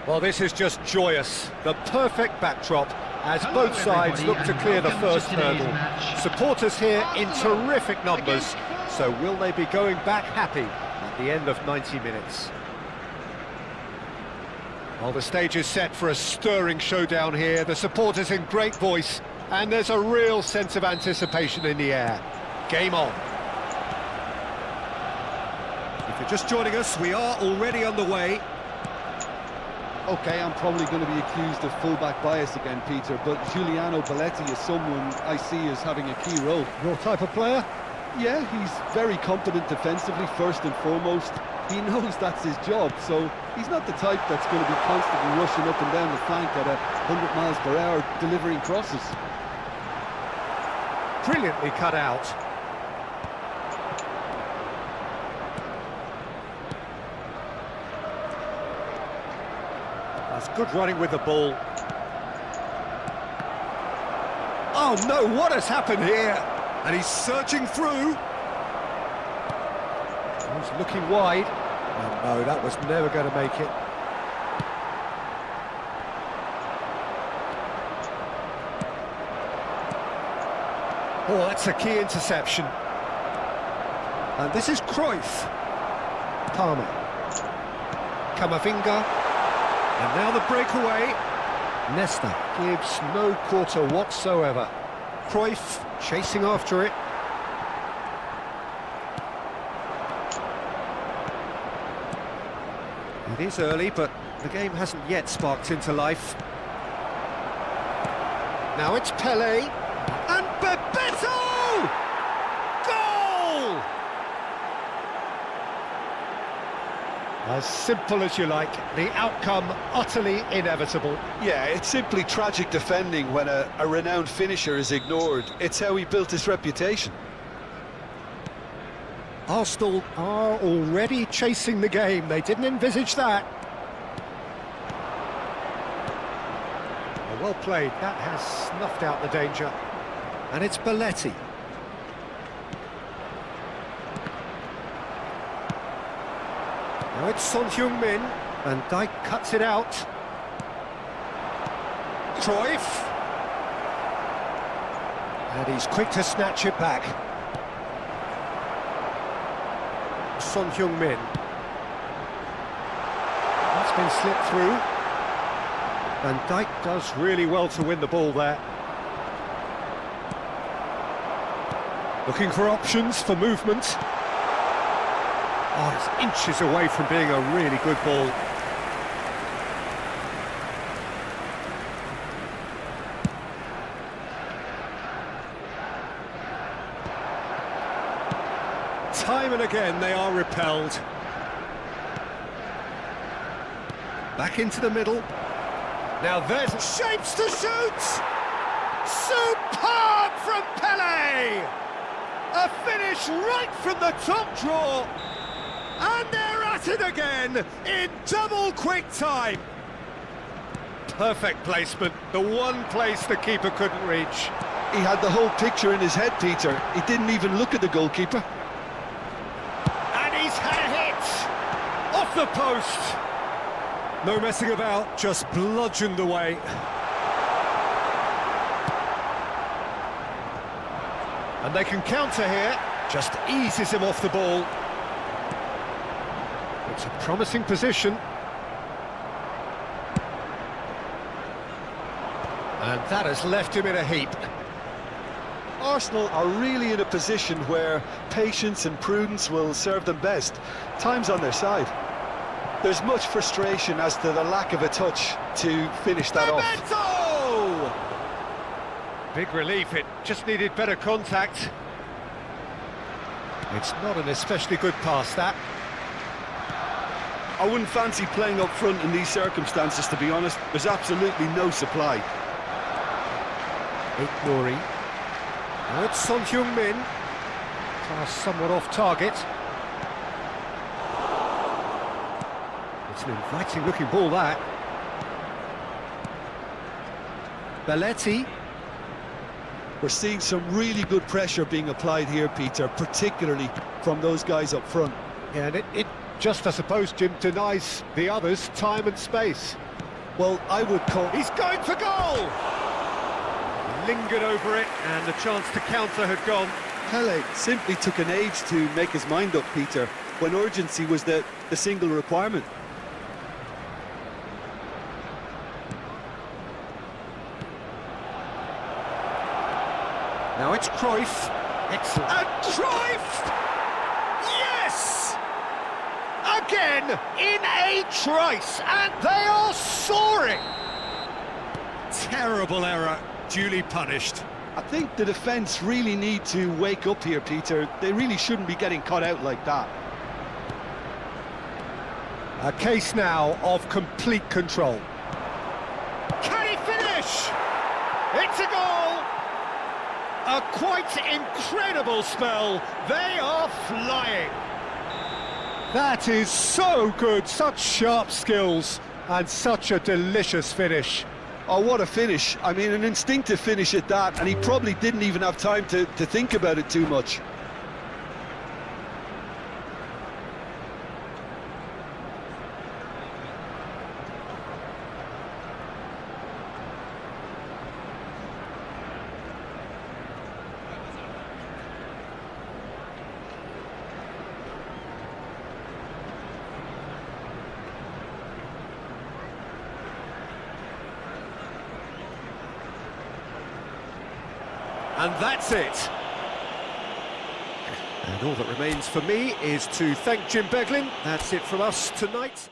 Well, this is just joyous. The perfect backdrop as both sides look to clear the first hurdle. Supporters here in terrific numbers, so will they be going back happy at the end of 90 minutes? Well, the stage is set for a stirring showdown here. The supporters in great voice, and there's a real sense of anticipation in the air. Game on. If you're just joining us, we are already underway. OK, I'm probably going to be accused of full-back bias again, Peter, but Giuliano Belletti is someone I see as having a key role. Your type of player? Yeah, he's very competent defensively, first and foremost. He knows that's his job, so he's not the type that's going to be constantly rushing up and down the flank at 100 miles per hour, delivering crosses. Brilliantly cut out. That's good running with the ball. Oh no, what has happened here? And he's searching through. He's looking wide. Oh no, that was never going to make it. Oh, that's a key interception. And this is Cruyff. Palmer. Camavinga. And now the breakaway. Nesta gives no quarter whatsoever. Cruyff chasing after it. It is early, but the game hasn't yet sparked into life. Now it's Pelé. And Bebeto! Goal! As simple as you like, the outcome utterly inevitable. Yeah, it's simply tragic defending when a renowned finisher is ignored. It's how he built his reputation. Arsenal are already chasing the game. They didn't envisage that. Well played. That has snuffed out the danger. And it's Belletti. Now it's Son Heung-min. Van Dijk cuts it out. Cruyff. And he's quick to snatch it back. Son Heung-min. That's been slipped through. Van Dijk does really well to win the ball there. Looking for options for movement. Oh, it's inches away from being a really good ball. Time and again they are repelled. Back into the middle. Now there's shapes to shoot! Superb from Pelé! A finish right from the top draw. And they're at it again in double quick time. Perfect placement, the one place the keeper couldn't reach. He had the whole picture in his head, Peter. He didn't even look at the goalkeeper. And he's had a hit! Off the post! No messing about, just bludgeoned away. And they can counter here, just eases him off the ball. It's a promising position. And that has left him in a heap. Arsenal are really in a position where patience and prudence will serve them best. Time's on their side. There's much frustration as to the lack of a touch to finish that off. Big relief, it just needed better contact. It's not an especially good pass, that. I wouldn't fancy playing up front in these circumstances, to be honest. There's absolutely no supply. Nouri. Now it's Son Heung-min. Pass somewhat off target. It's an inviting-looking ball, that. Belletti. We're seeing some really good pressure being applied here, Peter, particularly from those guys up front. Yeah, and it just, I suppose, Jim, denies the others time and space. Well, I would call... He's going for goal! Lingered over it, and the chance to counter had gone. Pele simply took an age to make his mind up, Peter, when urgency was the single requirement. Now it's Cruyff. Excellent. And Cruyff! Yes! Again, in a trice, and they are soaring! Terrible error, duly punished. I think the defence really need to wake up here, Peter. They really shouldn't be getting caught out like that. A case now of complete control. Can he finish? It's a goal! A quite incredible spell. They are flying. That is so good, such sharp skills, and such a delicious finish. Oh, what a finish. I mean, an instinctive finish at that, and he probably didn't even have time to think about it too much. And that's it. And all that remains for me is to thank Jim Beglin. That's it from us tonight.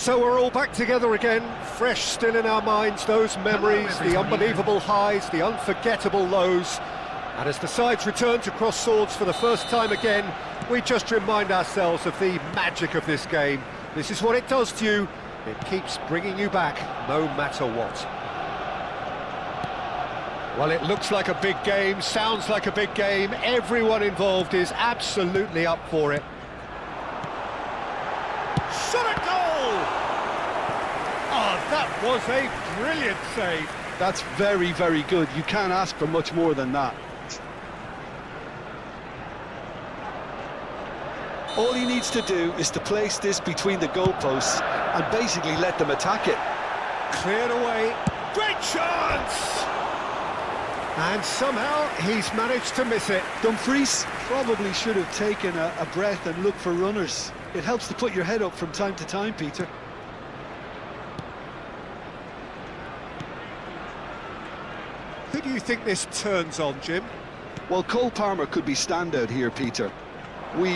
So we're all back together again, fresh still in our minds, those memories, the unbelievable highs, the unforgettable lows. And as the sides return to cross swords for the first time again, we just remind ourselves of the magic of this game. This is what it does to you. It keeps bringing you back, no matter what. Well, it looks like a big game, sounds like a big game. Everyone involved is absolutely up for it. Shot a goal! Oh, that was a brilliant save. That's very, very good. You can't ask for much more than that. All he needs to do is to place this between the goalposts and basically let them attack it. Cleared away. Great chance! And somehow he's managed to miss it. Dumfries probably should have taken a breath and looked for runners. It helps to put your head up from time to time, Peter. Who do you think this turns on, Jim? Well, Cole Palmer could be standout here, Peter. We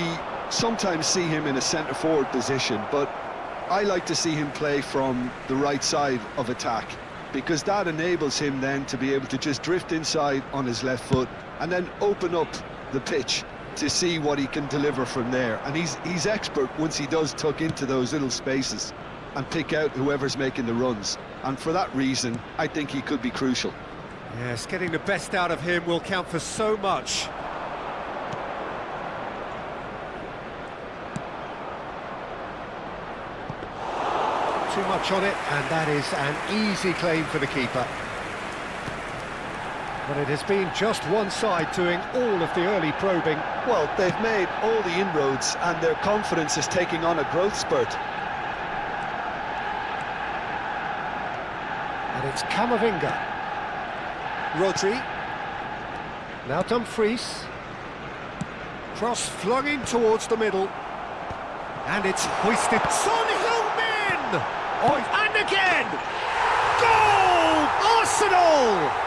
sometimes see him in a centre-forward position, but I like to see him play from the right side of attack, because that enables him then to be able to just drift inside on his left foot and then open up the pitch to see what he can deliver from there. And he's expert once he does tuck into those little spaces and pick out whoever's making the runs. And for that reason, I think he could be crucial. Yes, getting the best out of him will count for so much. Too much on it, and that is an easy claim for the keeper. But it has been just one side doing all of the early probing. Well, they've made all the inroads and their confidence is taking on a growth spurt. And it's Camavinga. Rodri. Now Dumfries. Cross flung in towards the middle. And it's hoisted. Son Heung-min! Oh, and again! Goal! Arsenal!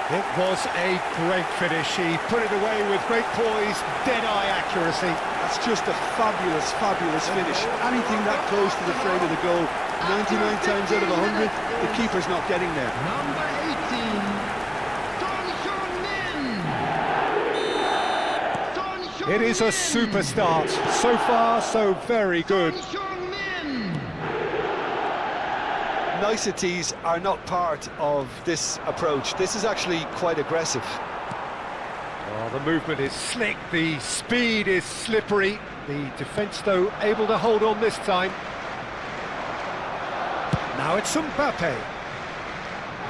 It was a great finish. He put it away with great poise, dead-eye accuracy. That's just a fabulous, fabulous finish. Anything that close to the frame of the goal, 99 times out of 100, the keeper's not getting there. Number 18, It is a super start. So far, so very good. Niceties are not part of this approach. This is actually quite aggressive. Oh, the movement is slick, the speed is slippery. The defence, though, able to hold on this time. Now it's Mbappe.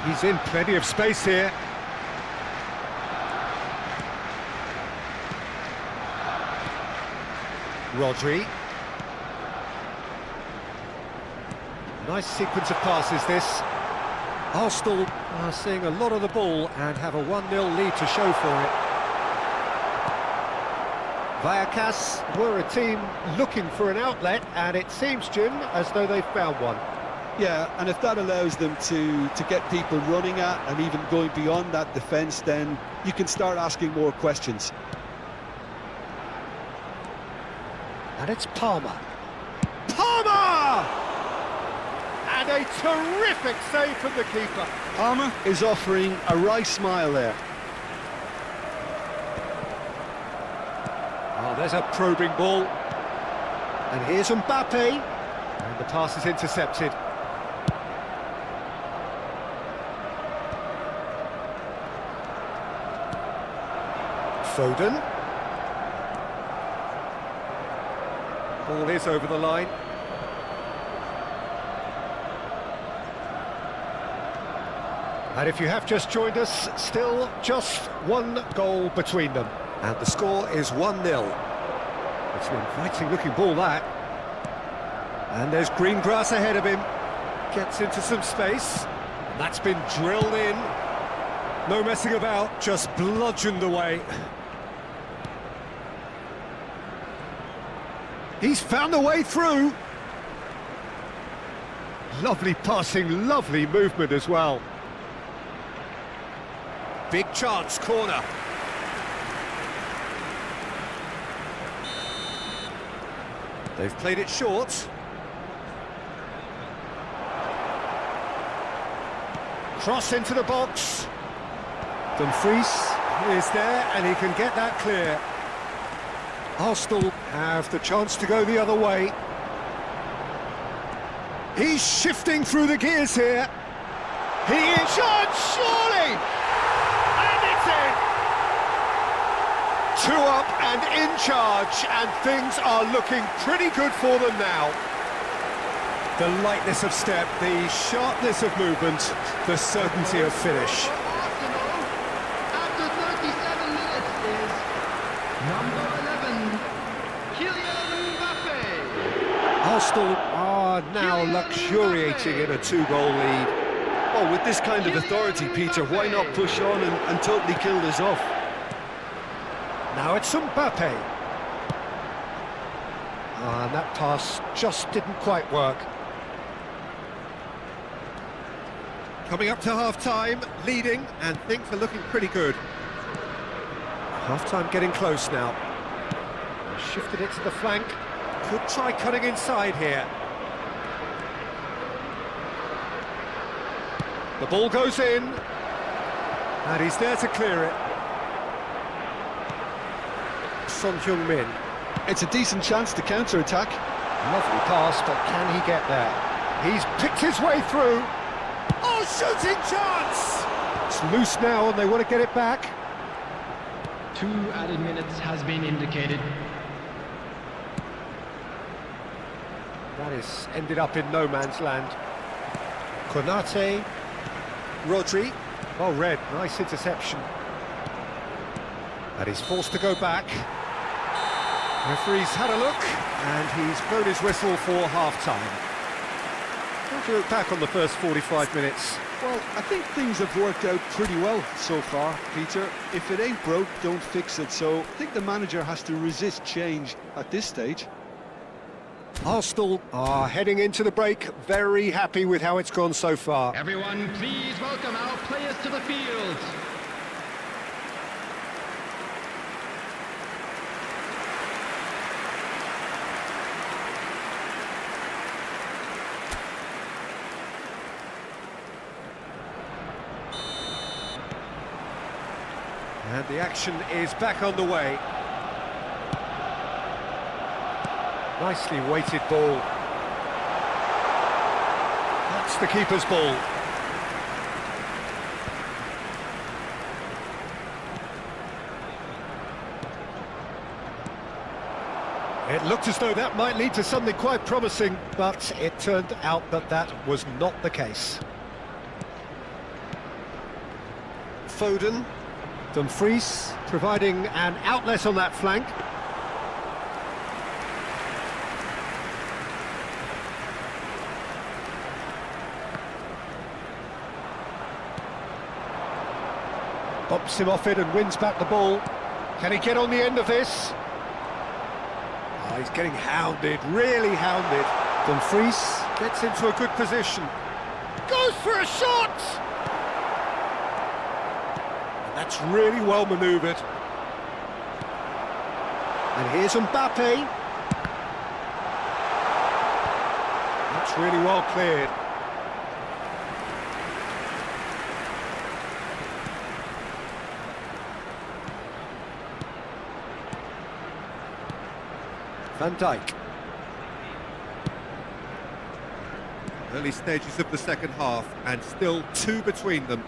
He's in plenty of space here. Rodri. Nice sequence of passes, this. Arsenal are seeing a lot of the ball and have a 1-0 lead to show for it. Vallecas were a team looking for an outlet, and it seems, Jim, as though they've found one. Yeah, and if that allows them to get people running at and even going beyond that defence, then you can start asking more questions. And it's Palmer. Palmer! And a terrific save from the keeper. Palmer is offering a wry smile there. Oh, there's a probing ball. And here's Mbappe. And the pass is intercepted. Foden. Ball is over the line. And if you have just joined us, still just one goal between them. And the score is 1-0. It's an inviting looking ball, that. And there's green grass ahead of him. Gets into some space. And that's been drilled in. No messing about, just bludgeoned away. He's found a way through. Lovely passing, lovely movement as well. Big chance, corner. Oh, They've played it short. Cross into the box. Dumfries is there and he can get that clear. Arsenal have the chance to go the other way. He's shifting through the gears here. He is shot, surely! And it's in! 2 up and in charge, and things are looking pretty good for them now. The lightness of step, the sharpness of movement, the certainty of finish. Arsenal, after 37 minutes, is number 11, Kylian Mbappe. Arsenal are now luxuriating in a 2-goal lead. Oh, with this kind of authority, Peter, why not push on and totally kill this off? Now it's Mbappe. And that pass just didn't quite work. Coming up to half-time, leading, and things are looking pretty good. Half-time getting close now. Shifted it to the flank. Could try cutting inside here. The ball goes in. And he's there to clear it. Son Heung-min. It's a decent chance to counter-attack. Lovely pass, but can he get there? He's picked his way through. Oh, shooting chance! It's loose now and they want to get it back. 2 added minutes has been indicated. That is ended up in no man's land. Konate. Rodri. Well read, nice interception. And he's forced to go back. Referee's had a look, and he's blown his whistle for half-time. How do you look back on the first 45 minutes? Well, I think things have worked out pretty well so far, Peter. If it ain't broke, don't fix it. So I think the manager has to resist change at this stage. Arsenal are heading into the break, very happy with how it's gone so far. Everyone, please welcome our players to the field. And the action is back on the way. Nicely weighted ball. That's the keeper's ball. It looked as though that might lead to something quite promising, but it turned out that that was not the case. Foden. Dumfries providing an outlet on that flank. Bumps him off it and wins back the ball. Can he get on the end of this? Oh, he's getting hounded, really hounded. Dumfries gets into a good position. Goes for a shot! And that's really well manoeuvred. And here's Mbappe. That's really well cleared. Van Dijk. Early stages of the second half, and still 2 between them.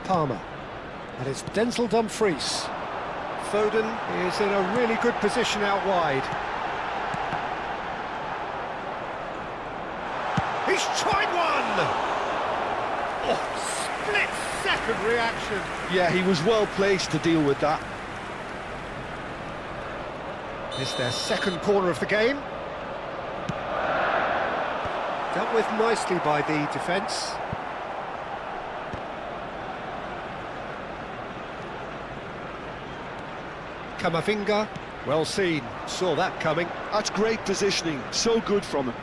Palmer. And it's Denzel Dumfries. Foden is in a really good position out wide. He's tried one! Oh, split-second reaction. Yeah, he was well placed to deal with that. It's their second corner of the game. Dealt with nicely by the defence. Camavinga, well seen, saw that coming. That's great positioning, so good from him.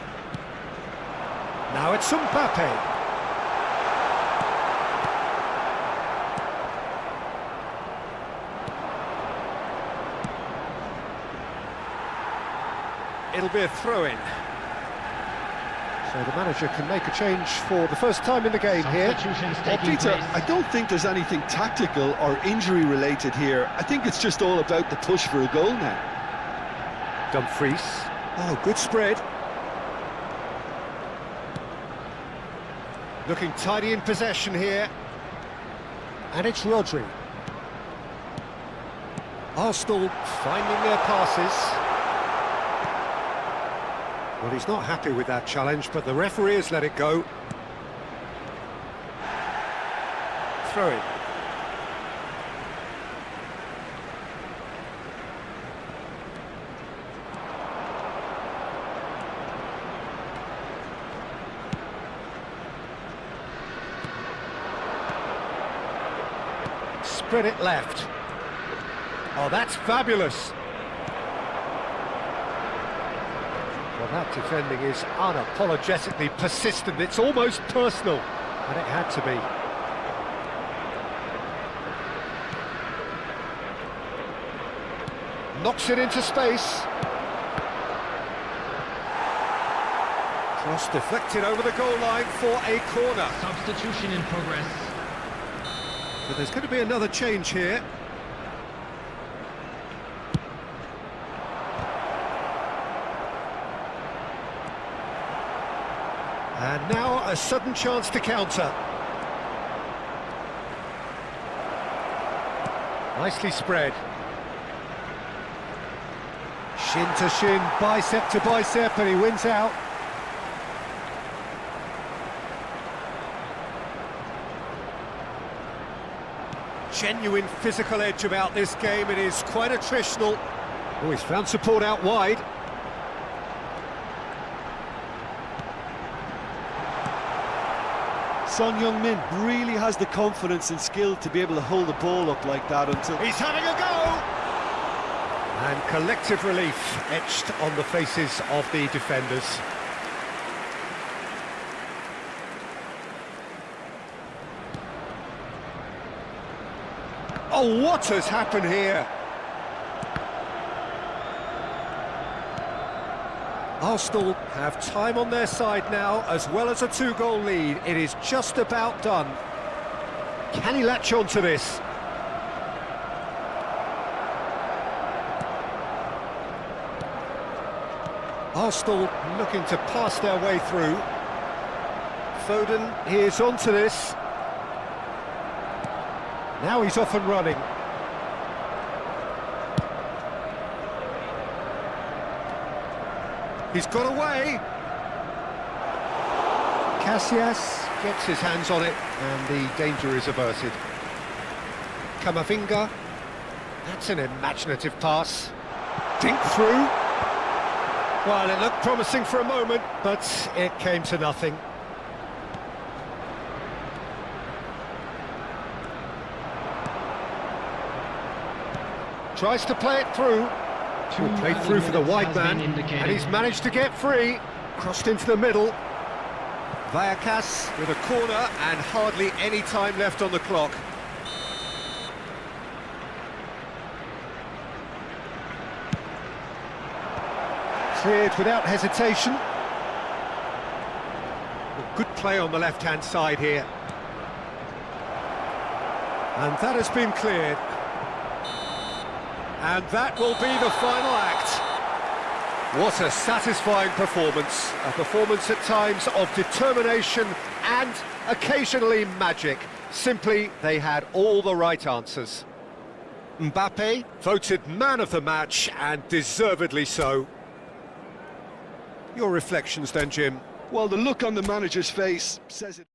Now it's Mbappe. It'll be a throw-in. So the manager can make a change for the first time in the game here. Substitutions Well, taking Peter, place. I don't think there's anything tactical or injury related here. I think it's just all about the push for a goal now. Dumfries. Oh, good spread. Looking tidy in possession here. And it's Rodri. Arsenal finding their passes. Well, he's not happy with that challenge, but the referee has let it go. Throw in. Spread it left. Oh, that's fabulous. Well, that defending is unapologetically persistent. It's almost personal, and it had to be. Knocks it into space. Cross deflected over the goal line for a corner. Substitution in progress. But there's going to be another change here. And now a sudden chance to counter. Nicely spread. Shin to shin, bicep to bicep, and he wins out. Genuine physical edge about this game. It is quite attritional. Oh, he's found support out wide. Son Heung-min really has the confidence and skill to be able to hold the ball up like that until... He's having a go! And collective relief etched on the faces of the defenders. Oh, what has happened here? Arsenal have time on their side now, as well as a two-goal lead. It is just about done. Can he latch on to this? Arsenal looking to pass their way through. Foden, he is onto this. Now he's off and running. He's got away. Casillas gets his hands on it, and the danger is averted. Camavinga, that's an imaginative pass. Dink through. Well, it looked promising for a moment, but it came to nothing. Tries to play it through. Played through for the wide man, and he's managed to get free. Crossed into the middle. Vallecas with a corner, and hardly any time left on the clock. Cleared without hesitation. Good play on the left-hand side here. And that has been cleared. And that will be the final act. What a satisfying performance. A performance at times of determination and occasionally magic. Simply, they had all the right answers. Mbappe voted man of the match, and deservedly so. Your reflections then, Jim? Well, the look on the manager's face says it.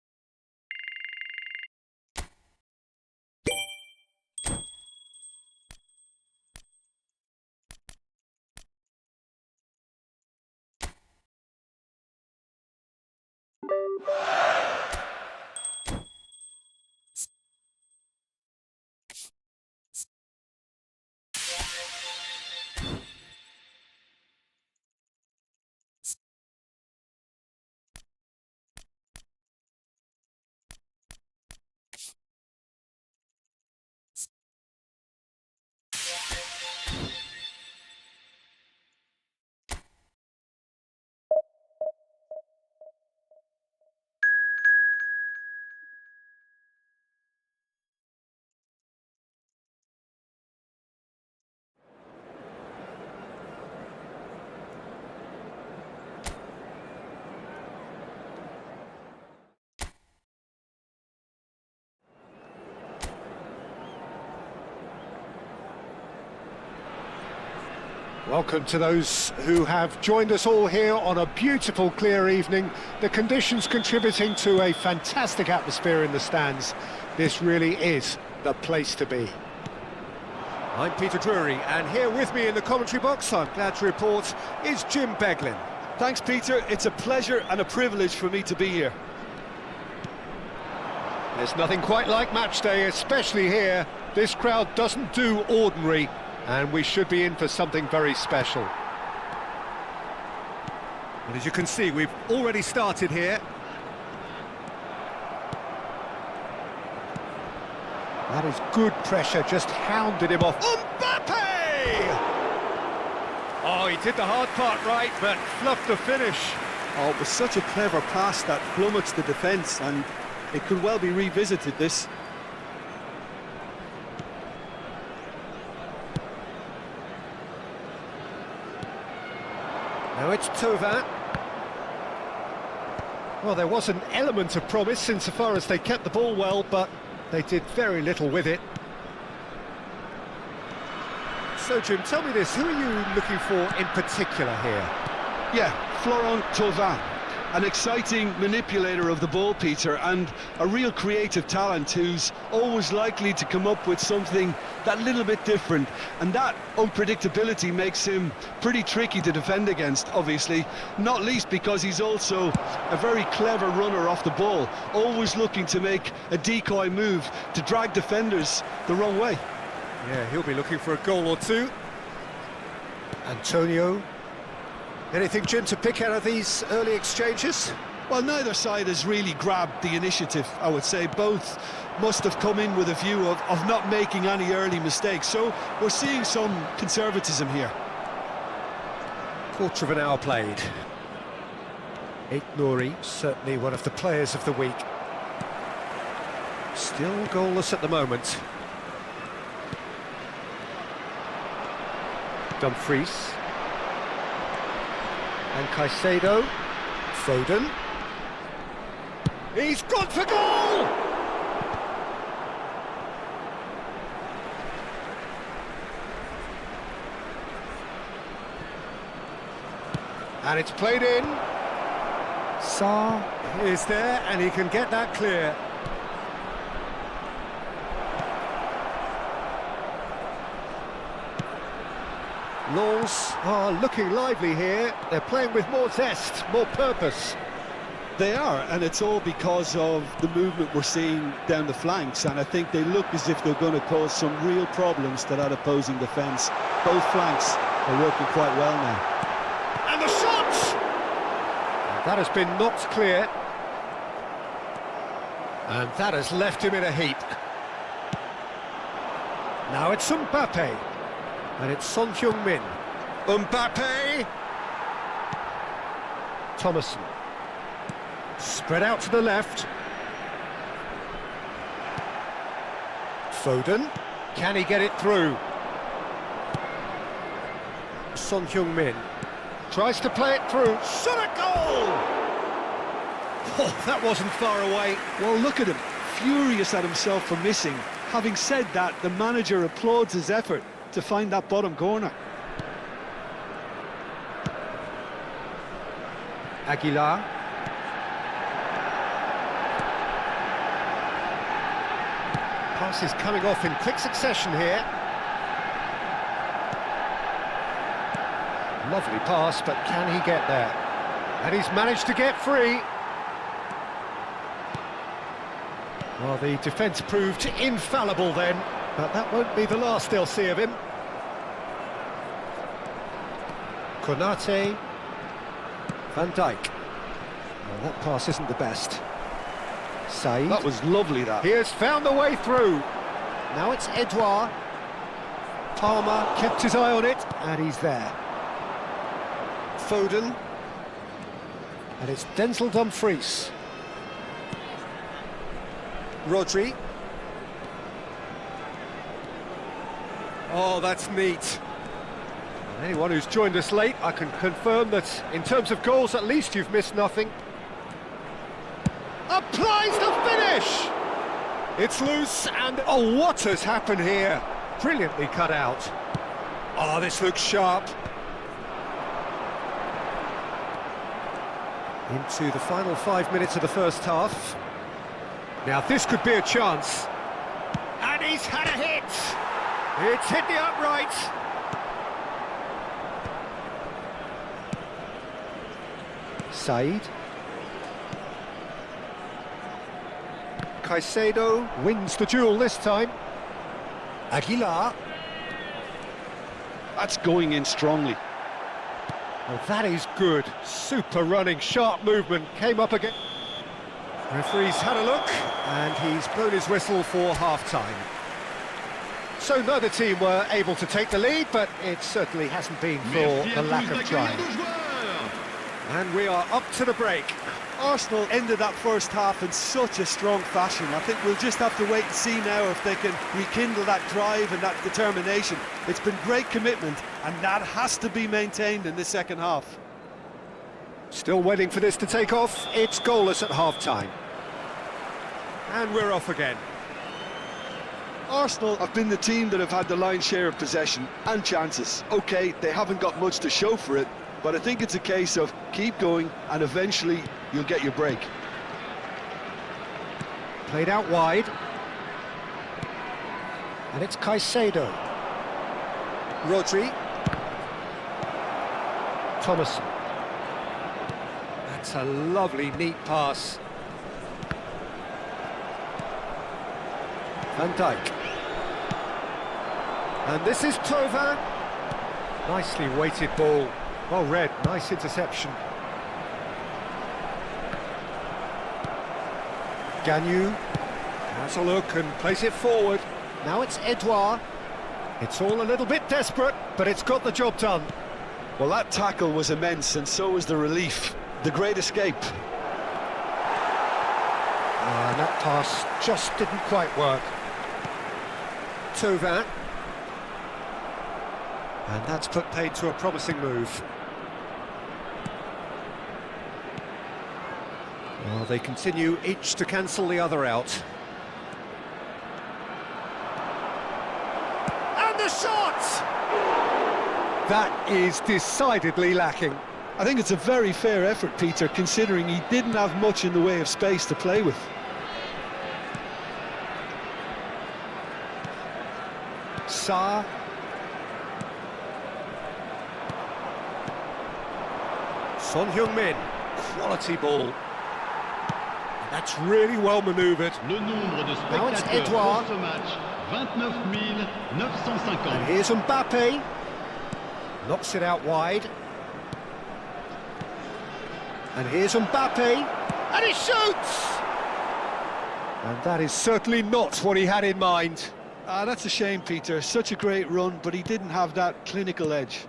Welcome to those who have joined us all here on a beautiful, clear evening. The conditions contributing to a fantastic atmosphere in the stands. This really is the place to be. I'm Peter Drury, and here with me in the commentary box, I'm glad to report, is Jim Beglin. Thanks, Peter. It's a pleasure and a privilege for me to be here. There's nothing quite like match day, especially here. This crowd doesn't do ordinary, and we should be in for something very special. And as you can see, we've already started here. That is good pressure, just hounded him off. Mbappe! Oh, he did the hard part right, but fluffed the finish. Oh, it was such a clever pass that flummoxed the defence, and it could well be revisited, this. Now it's Thauvin. Well, there was an element of promise insofar as they kept the ball well, but they did very little with it. So, Jim, tell me this, who are you looking for in particular here? Yeah, Florent Thauvin. An exciting manipulator of the ball, Peter, and a real creative talent who's always likely to come up with something that little bit different. And that unpredictability makes him pretty tricky to defend against, obviously, not least because he's also a very clever runner off the ball, always looking to make a decoy move to drag defenders the wrong way. Yeah, he'll be looking for a goal or two. Antonio. Anything, Jim, to pick out of these early exchanges? Well, neither side has really grabbed the initiative, I would say. Both must have come in with a view of not making any early mistakes. So we're seeing some conservatism here. Quarter of an hour played. Nouri, certainly one of the players of the week. Still goalless at the moment. Dumfries. And Caicedo. Foden. He's gone for goal! And it's played in. Sarr is there, and he can get that clear. Lens are looking lively here. They're playing with more zest, more purpose. They are, and it's all because of the movement we're seeing down the flanks, and I think they look as if they're going to cause some real problems to that opposing defence. Both flanks are working quite well now. And the shot! And that has been knocked clear. And that has left him in a heap. Now it's Mbappe. And it's Son Heung-min. Mbappe! Thomason. Spread out to the left. Foden. Can he get it through? Son Heung-min. Tries to play it through. Shot a goal! Oh, that wasn't far away. Well, look at him, furious at himself for missing. Having said that, the manager applauds his effort to find that bottom corner. Aguilar. Pass is coming off in quick succession here. Lovely pass, but can he get there? And he's managed to get free. Well, the defence proved infallible then, but that won't be the last they'll see of him. Konate. Van Dijk. Well, that pass isn't the best. Said. That was lovely, that. He has found the way through. Now it's Edouard. Palmer kept his eye on it, and he's there. Foden. And it's Denzel Dumfries. Rodri. Oh, that's neat. And anyone who's joined us late, I can confirm that in terms of goals, at least you've missed nothing. Applies the finish! It's loose, and oh, what has happened here? Brilliantly cut out. Oh, this looks sharp. Into the final 5 minutes of the first half. Now this could be a chance. And he's had a hit! It's hit the upright. Said. Caicedo wins the duel this time. Aguilar. That's going in strongly. Oh, that is good. Super running, sharp movement. Came up again. Referee's had a look, and he's blown his whistle for half-time. So neither team were able to take the lead, but it certainly hasn't been for the lack of trying. And we are up to the break. Arsenal ended that first half in such a strong fashion. I think we'll just have to wait and see now if they can rekindle that drive and that determination. It's been great commitment, and that has to be maintained in the second half. Still waiting for this to take off. It's goalless at half-time. And we're off again. Arsenal have been the team that have had the lion's share of possession and chances. OK, they haven't got much to show for it, but I think it's a case of keep going and eventually you'll get your break. Played out wide. And it's Caicedo. Rodri. Thomason. That's a lovely, neat pass. Van Dijk. And this is Tovin. Nicely weighted ball. Well read, nice interception. Gagnou has a look and plays it forward. Now it's Edouard. It's all a little bit desperate, but it's got the job done. Well, that tackle was immense, and so was the relief. The great escape. And that pass just didn't quite work. Tovin. And that's put paid to a promising move. Well, they continue each to cancel the other out. And the shot! That is decidedly lacking. I think it's a very fair effort, Peter, considering he didn't have much in the way of space to play with. Sarr. Son Heung-min, quality ball. That's really well manoeuvred. Le nombre de Now it's spectateurs Edouard. pour ce match, 29 950. And here's Mbappe. Knocks it out wide. And here's Mbappe. And he shoots! And that is certainly not what he had in mind. That's a shame, Peter. Such a great run, but he didn't have that clinical edge.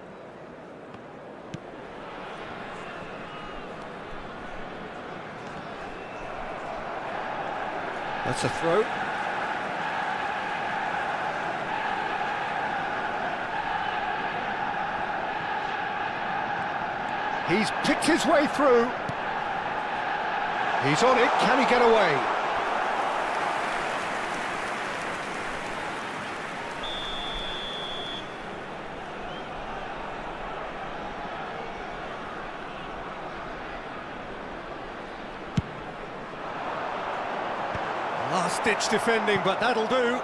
That's a throw. He's picked his way through. He's on it. Can he get away? Last-ditch defending, but that'll do.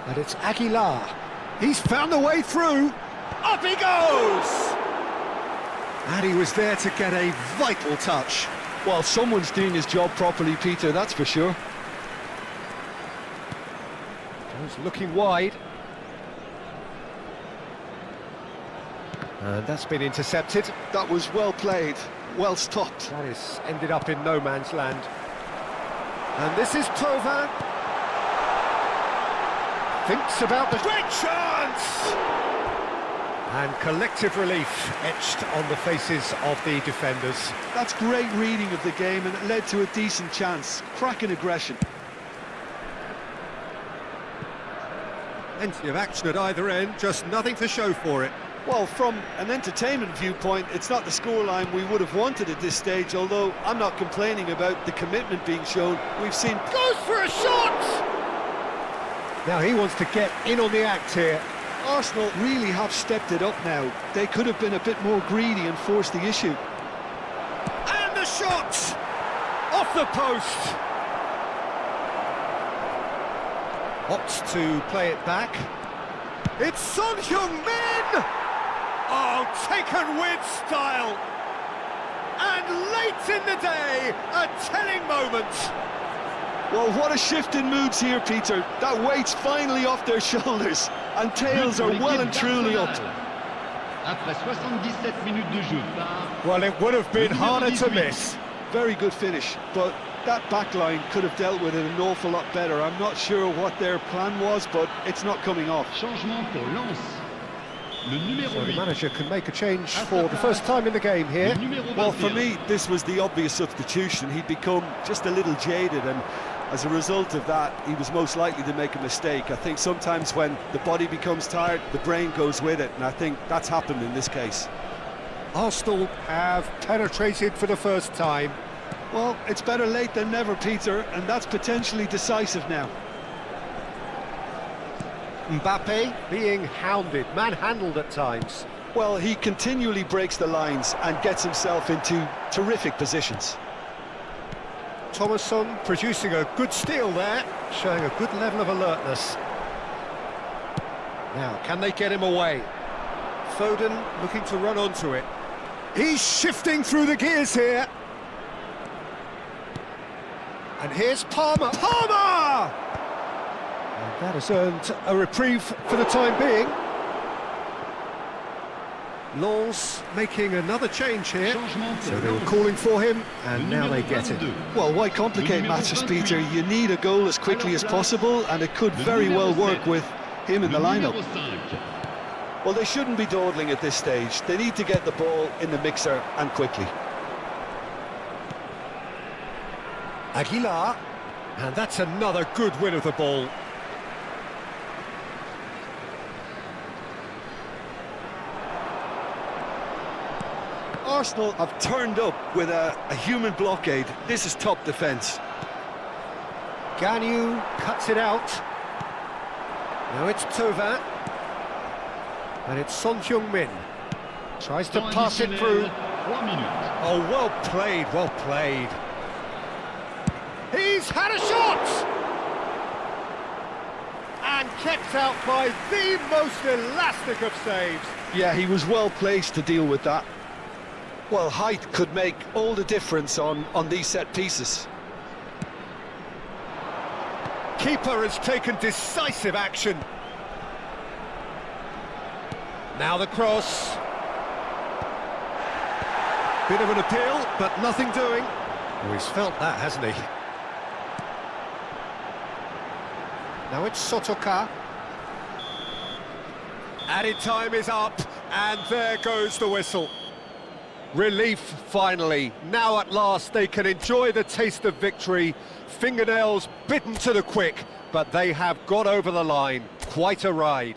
And it's Aguilar. He's found the way through. Up he goes! And he was there to get a vital touch. Well, someone's doing his job properly, Peter, that's for sure. He's looking wide. And that's been intercepted. That was well played, well stopped. That is ended up in no man's land. And this is Tovin. Thinks about the great chance! And collective relief etched on the faces of the defenders. That's great reading of the game, and it led to a decent chance. Cracking aggression. Plenty of action at either end, just nothing to show for it. Well, from an entertainment viewpoint, it's not the scoreline we would have wanted at this stage, although I'm not complaining about the commitment being shown. We've seen... Goes for a shot! Now he wants to get in on the act here. Arsenal really have stepped it up now. They could have been a bit more greedy and forced the issue. And the shot! Off the post! Opts to play it back. It's Son Heung-min! Oh, taken with style! And late in the day, a telling moment. Well, what a shift in moods here, Peter. That weight's finally off their shoulders, and tails are well and truly up. Après 77 minutes de jeu par... Well, it would have been harder to miss. Very good finish, but that back line could have dealt with it an awful lot better. I'm not sure what their plan was, but it's not coming off. Changement pour Lens. Le numéro So the 8. manager can make a change for the first time in the game here. Le numéro Well, for 21. me, this was the obvious substitution. He'd become just a little jaded, and as a result of that, he was most likely to make a mistake. I think sometimes when the body becomes tired, the brain goes with it, and I think that's happened in this case. Arsenal have penetrated for the first time. Well, it's better late than never, Peter, and that's potentially decisive now. Mbappe being hounded, manhandled at times. Well, he continually breaks the lines and gets himself into terrific positions. Thomasson producing a good steal there, showing a good level of alertness. Now, can they get him away? Foden looking to run onto it. He's shifting through the gears here. And here's Palmer. Palmer! And that has earned a reprieve for the time being. Lens making another change here. Changement So pour they were Lens. calling for him, and now they get it. Well, why complicate matters, Peter? You need a goal as quickly as possible, and it could very well work with him in the Le lineup. numéro 5. Well, they shouldn't be dawdling at this stage. They need to get the ball in the mixer, and quickly. Aguilar, and that's another good win of the ball. Arsenal have turned up with a human blockade. This is top defence. Ganu cuts it out. Now it's Thauvin. And it's Son Heung-min. Tries to Temps pass it additionnel, through. 3 minutes. Oh, well played, well played. He's had a shot! And kept out by the most elastic of saves. Yeah, he was well placed to deal with that. Well, height could make all the difference on these set pieces. Keeper has taken decisive action. Now the cross. Bit of an appeal, but nothing doing. Oh, he's felt that, hasn't he? Now it's Sotoka. Added time is up, and there goes the whistle. Relief, finally. Now at last they can enjoy the taste of victory. Fingernails bitten to the quick, but they have got over the line. Quite a ride.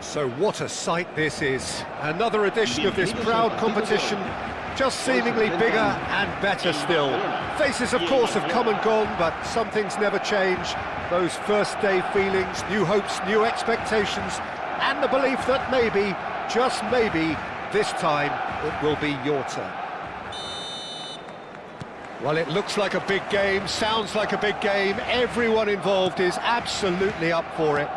So what a sight this is. Another edition of this proud competition, just seemingly bigger and better still. Faces, of course, have come and gone, but some things never change. Those first day feelings, new hopes, new expectations, and the belief that maybe, just maybe, this time it will be your turn. Well, it looks like a big game, sounds like a big game. Everyone involved is absolutely up for it.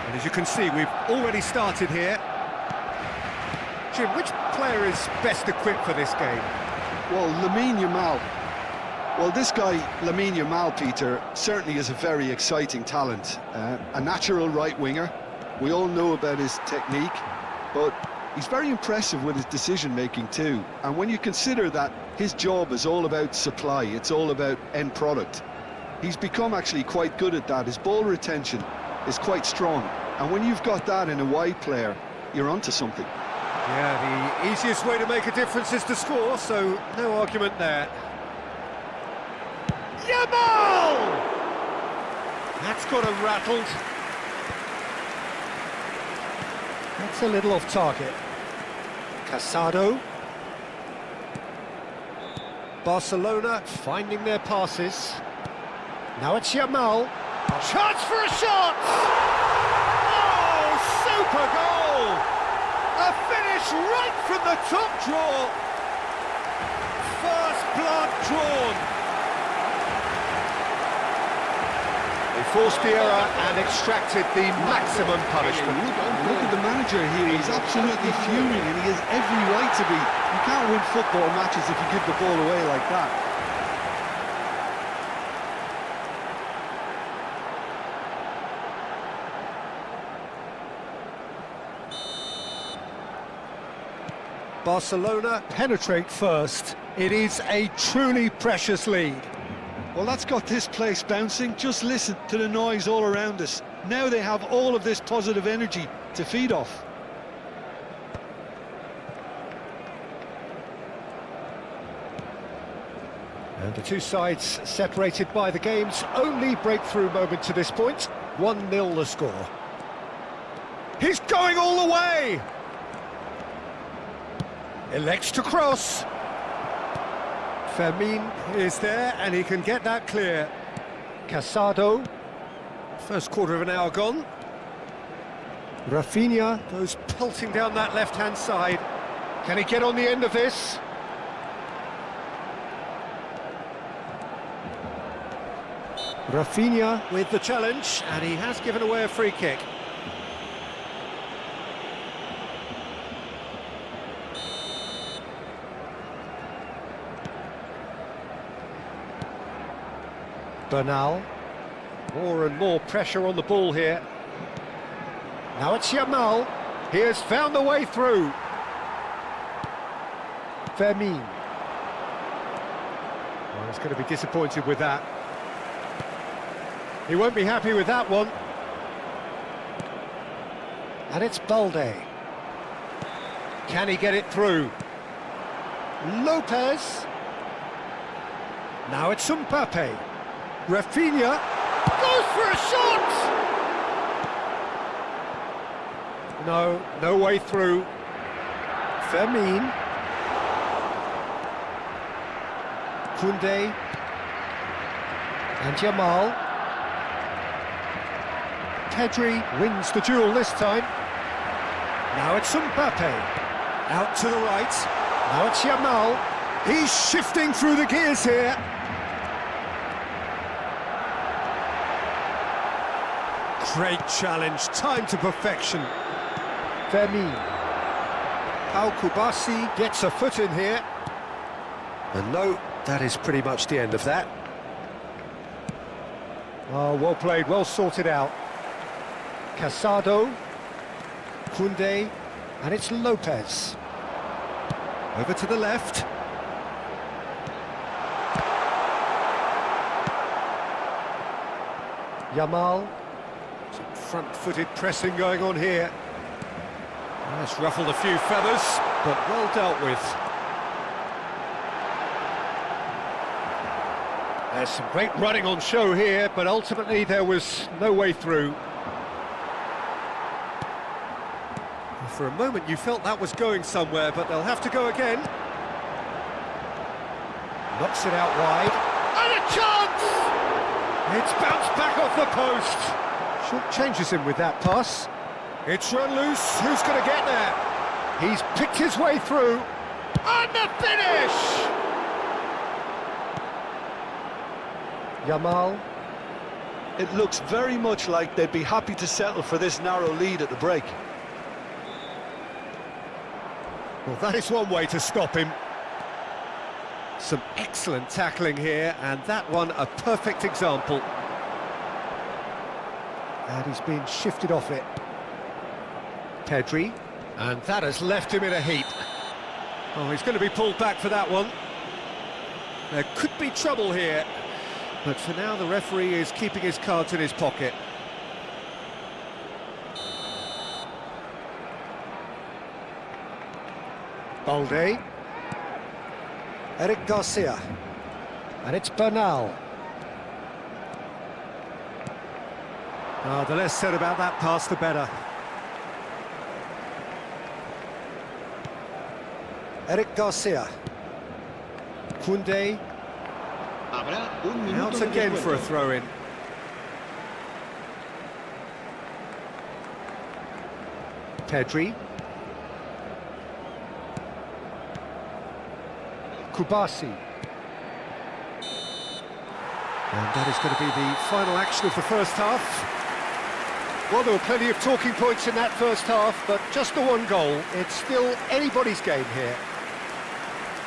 And as you can see, we've already started here. Jim, which player is best equipped for this game? Well, Lamine Yamal. Well, this guy, Lamine Yamal, Peter, certainly is a very exciting talent. A natural right winger. We all know about his technique, but he's very impressive with his decision-making too. And when you consider that his job is all about supply, it's all about end product, he's become actually quite good at that. His ball retention is quite strong. And when you've got that in a wide player, you're onto something. Yeah, the easiest way to make a difference is to score, so no argument there. Yamal! That's got him rattled. That's a little off target. Casado. Barcelona finding their passes. Now it's Yamal. Chance for a shot! Oh, super goal! A finish right from the top draw. First blood drawn. They forced the error and extracted the maximum punishment. Look at the manager here, he's absolutely fuming and he has every right to be. You can't win football matches if you give the ball away like that. Barcelona penetrate first. It is a truly precious lead. Well, that's got this place bouncing. Just listen to the noise all around us. Now they have all of this positive energy to feed off. And the two sides separated by the game's only breakthrough moment to this point. 1-0 the score. He's going all the way! Elects to cross. Fermin is there and he can get that clear. Casado. First quarter of an hour gone. Rafinha goes pelting down that left-hand side. Can he get on the end of this? Rafinha with the challenge, and he has given away a free kick. Bernal. More and more pressure on the ball here. Now it's Yamal. He has found the way through. Fermin. Well, he's going to be disappointed with that. He won't be happy with that one. And it's Balde. Can he get it through? Lopez. Now it's Mbappe. Rafinha goes for a shot! No way through. Fermin. Koundé. And Yamal. Pedri wins the duel this time. Now it's Mbappe. Out to the right. Now it's Yamal. He's shifting through the gears here. Great challenge, time to perfection. Fermin. Al Kubasi gets a foot in here. And no, that is pretty much the end of that. Oh, well played, well sorted out. Casado. Koundé. And it's Lopez. Over to the left. Yamal. Some front-footed pressing going on here. That's ruffled a few feathers, but well dealt with. There's some great running on show here, but ultimately there was no way through. For a moment you felt that was going somewhere, but they'll have to go again. Knocks it out wide. And a chance! It's bounced back off the post. Short changes him with that pass. It's run loose. Who's going to get there? He's picked his way through. And the finish! Yamal. It looks very much like they'd be happy to settle for this narrow lead at the break. Well, that is one way to stop him. Some excellent tackling here, and that one a perfect example. And he's been shifted off it. Pedri, and that has left him in a heap. Oh, he's going to be pulled back for that one. There could be trouble here, but for now the referee is keeping his cards in his pocket. Balde. Eric Garcia. And it's Bernal. The less said about that pass, the better. Eric Garcia. Koundé. Out again for a throw-in. Pedri. Kubasi. And that is going to be the final action of the first half. Well, there were plenty of talking points in that first half, but just the one goal. It's still anybody's game here.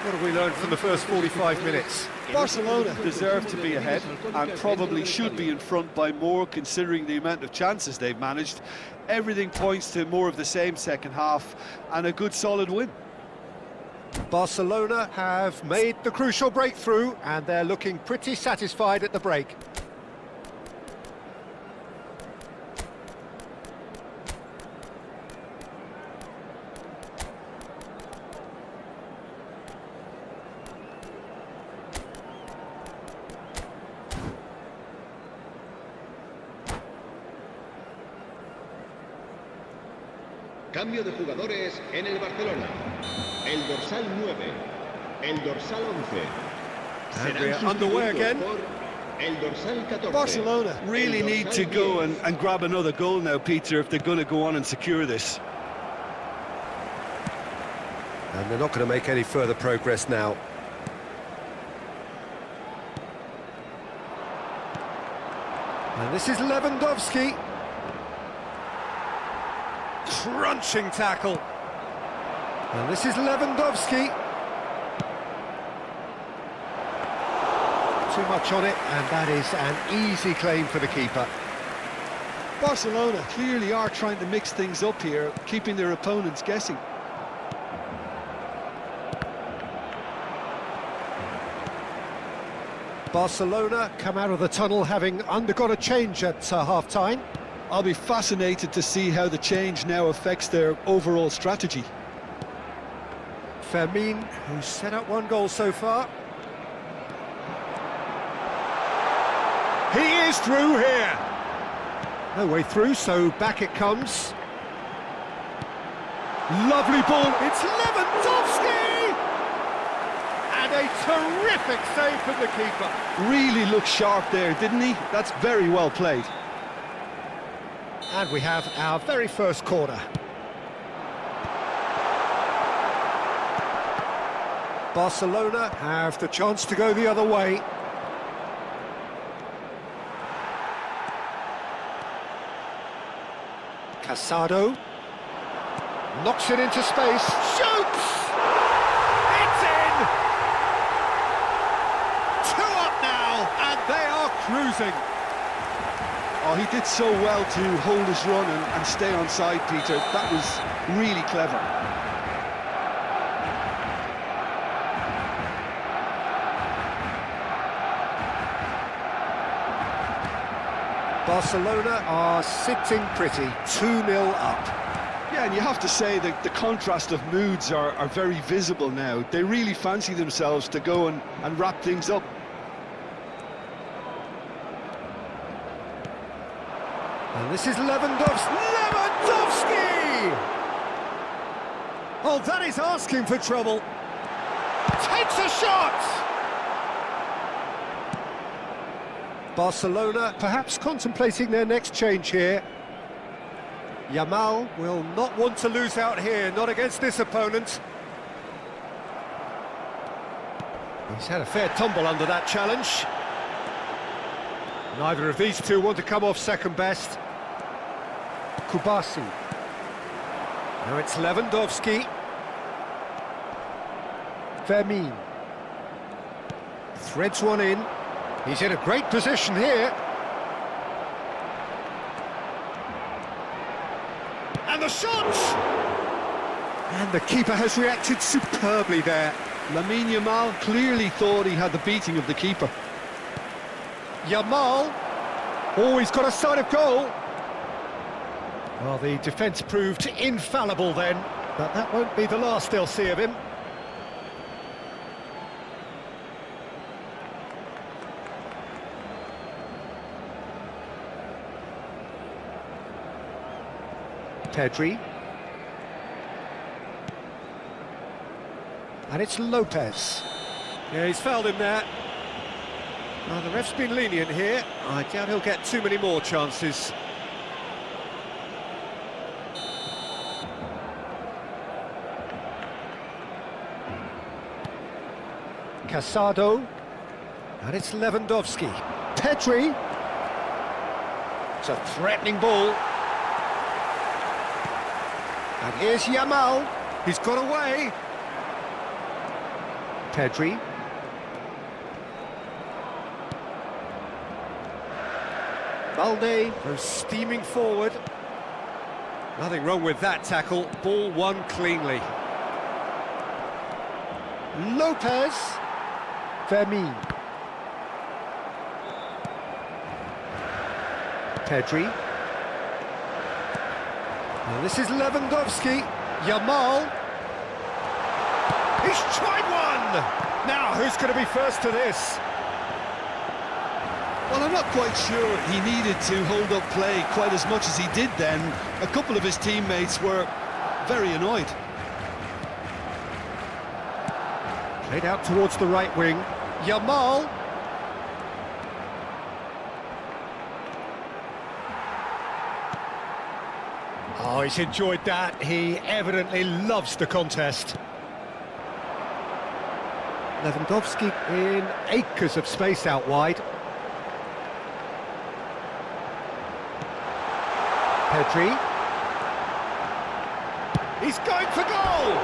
What have we learned from the first 45 minutes? Barcelona deserve to be ahead and probably should be in front by more, considering the amount of chances they've managed. Everything points to more of the same second half and a good solid win. Barcelona have made the crucial breakthrough and they're looking pretty satisfied at the break. Cambio de jugadores en el Barcelona. El dorsal 9, el dorsal 11. And we're underway again. El dorsal 14. Barcelona really need to go and grab another goal now, Peter, if they're going to go on and secure this. And they're not going to make any further progress now. And this is Lewandowski. Crunching tackle. And this is Lewandowski. Too much on it, and that is an easy claim for the keeper. Barcelona clearly are trying to mix things up here, keeping their opponents guessing. Barcelona come out of the tunnel having undergone a change at half-time. I'll be fascinated to see how the change now affects their overall strategy. Fermin, who's set up one goal so far. He is through here. No way through, so back it comes. Lovely ball, it's Lewandowski! And a terrific save from the keeper. Really looked sharp there, didn't he? That's very well played. And we have our very first corner. Barcelona have the chance to go the other way. Casado knocks it into space, shoots! It's in! 2 up now, and they are cruising. Oh, he did so well to hold his run and stay on side, Peter. That was really clever. Barcelona are sitting pretty, 2-0 up. Yeah, and you have to say that the contrast of moods are very visible now. They really fancy themselves to go and wrap things up. And this is Lewandowski! Oh, that is asking for trouble. Takes a shot! Barcelona perhaps contemplating their next change here. Yamal will not want to lose out here, not against this opponent. He's had a fair tumble under that challenge. Neither of these two want to come off second best. Kubasi. Now it's Lewandowski. Vermin. Threads one in. He's in a great position here. And the shot! And the keeper has reacted superbly there. Lamine Yamal clearly thought he had the beating of the keeper. Yamal. Oh, he's got a sight of goal. Well, the defence proved infallible then, but that won't be the last they'll see of him. Pedri. And it's Lopez. Yeah, he's fouled him there. Well, the ref's been lenient here. I doubt he'll get too many more chances. Casado. And it's Lewandowski. Pedri. It's a threatening ball. And here's Yamal. He's got away. Pedri. Balde goes steaming forward. Nothing wrong with that tackle. Ball won cleanly. Lopez. Vermin. Pedri. And this is Lewandowski. Yamal. He's tried one! Now, who's going to be first to this? Well, I'm not quite sure he needed to hold up play quite as much as he did then. A couple of his teammates were very annoyed. Played out towards the right wing. Yamal. Oh, he's enjoyed that. He evidently loves the contest. Lewandowski in acres of space out wide. Pedri. He's going for goal!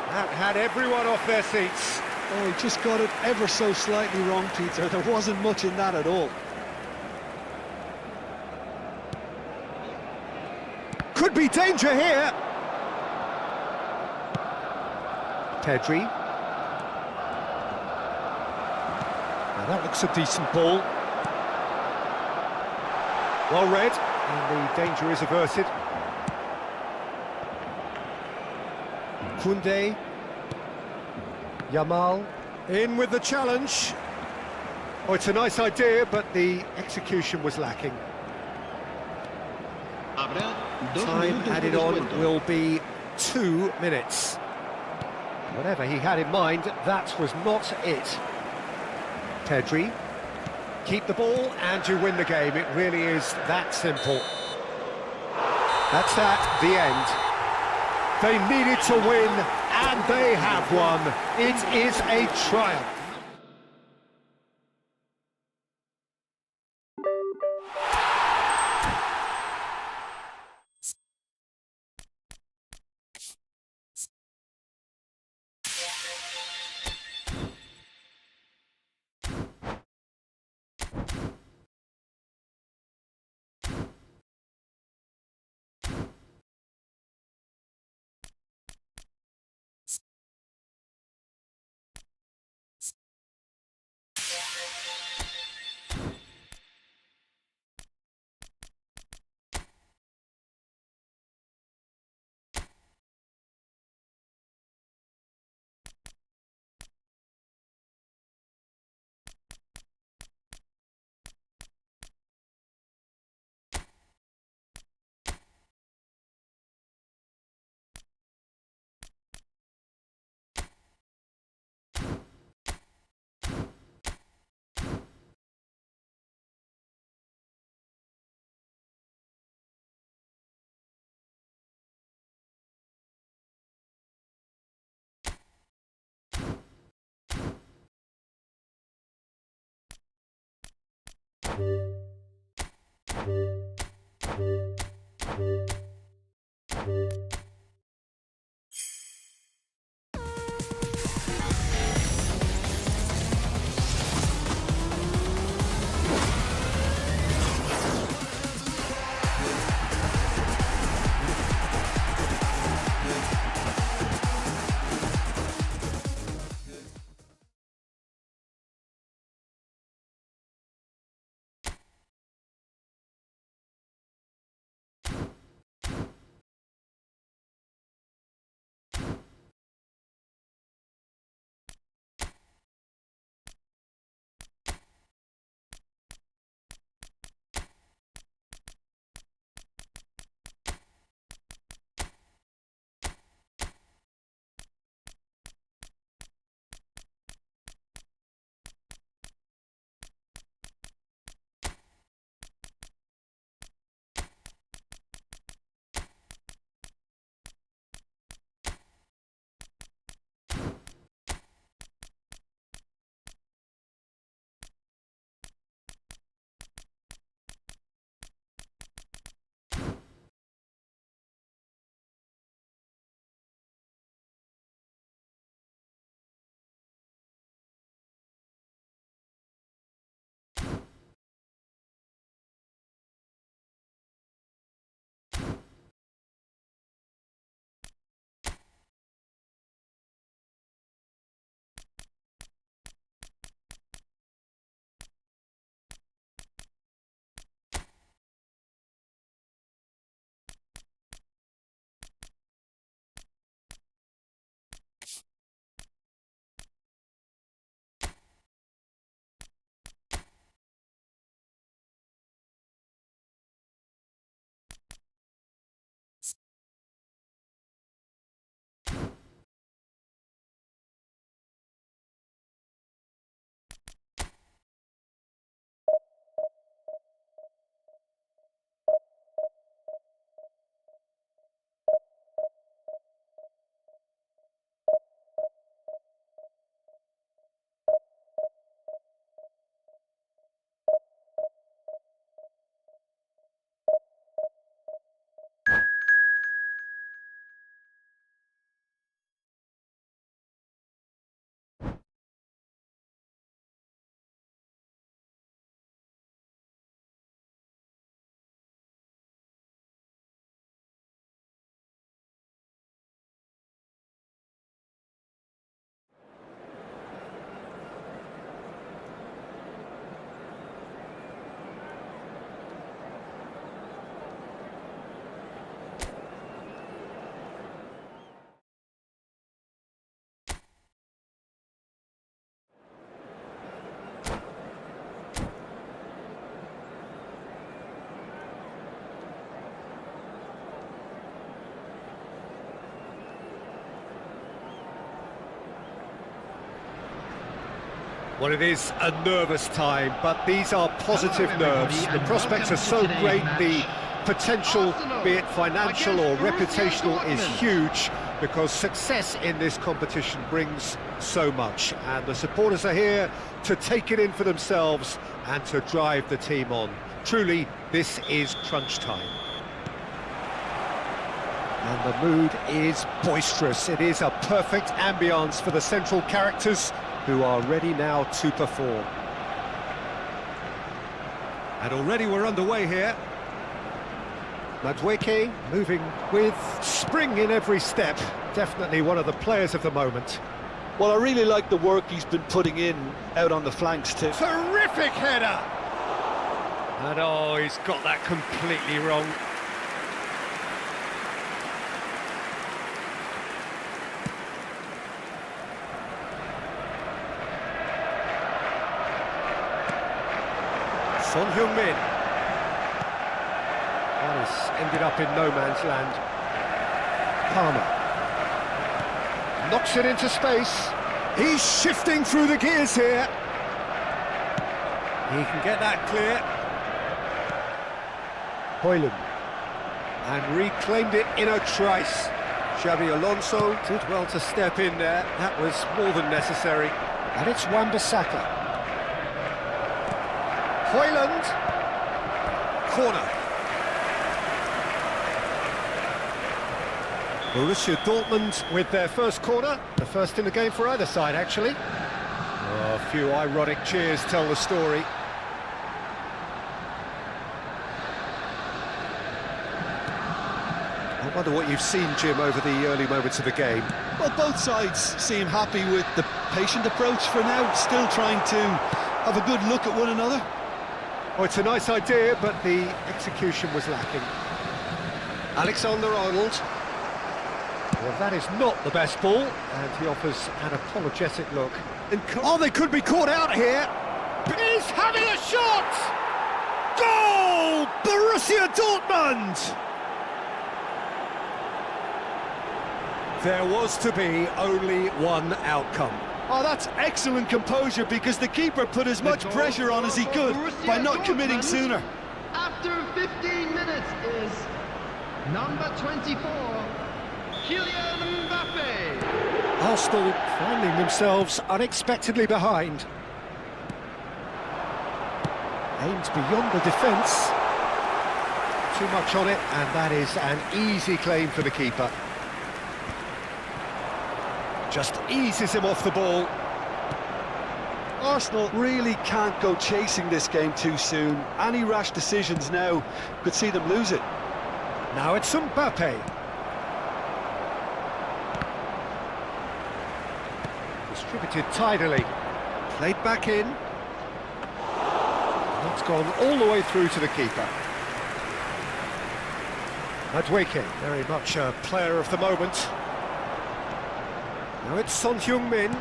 That had everyone off their seats. Oh, he just got it ever so slightly wrong, Peter. There wasn't much in that at all. Could be danger here. Pedri. Now that looks a decent ball. Well read, and the danger is averted. Koundé. Yamal. In with the challenge. Oh, it's a nice idea, but the execution was lacking. Time added on will be 2 minutes. Whatever he had in mind, that was not it. Pedri. Keep the ball and you win the game. It really is that simple. That's that, the end. They needed to win, and they have won. It is a triumph. Well, it is a nervous time, but these are positive nerves. The prospects are so great, the potential, be it financial or reputational, is huge, because success in this competition brings so much. And the supporters are here to take it in for themselves and to drive the team on. Truly, this is crunch time. And the mood is boisterous. It is a perfect ambience for the central characters, who are ready now to perform. And already we're underway here. Madueke moving with spring in every step. Definitely one of the players of the moment. Well, I really like the work he's been putting in out on the flanks too. Terrific header! And oh, he's got that completely wrong. Son Heung-min. Well, it's ended up in no man's land. Palmer. Knocks it into space. He's shifting through the gears here. He can get that clear. Hoyland. And reclaimed it in a trice. Xabi Alonso did well to step in there. That was more than necessary. And it's Wan-Bissaka. Hoyland. Corner. Borussia Dortmund with their first corner. The first in the game for either side, actually. Oh, a few ironic cheers tell the story. I wonder what you've seen, Jim, over the early moments of the game. Well, both sides seem happy with the patient approach for now, still trying to have a good look at one another. Oh, it's a nice idea, but the execution was lacking. Alexander-Arnold. Well, that is not the best ball, and he offers an apologetic look. Oh, they could be caught out here. He's having a shot! Goal! Borussia Dortmund! There was to be only one outcome. Oh, that's excellent composure, because the keeper put as much pressure on as he could by not committing sooner. After 15 minutes is number 24, Kylian Mbappe. Arsenal finding themselves unexpectedly behind. Aims beyond the defence. Too much on it, and that is an easy claim for the keeper. Just eases him off the ball. Arsenal really can't go chasing this game too soon. Any rash decisions now could see them lose it. Now it's Mbappe. Distributed tidily. Played back in. It's gone all the way through to the keeper. Madueke, very much a player of the moment. Now it's Son Heung-min.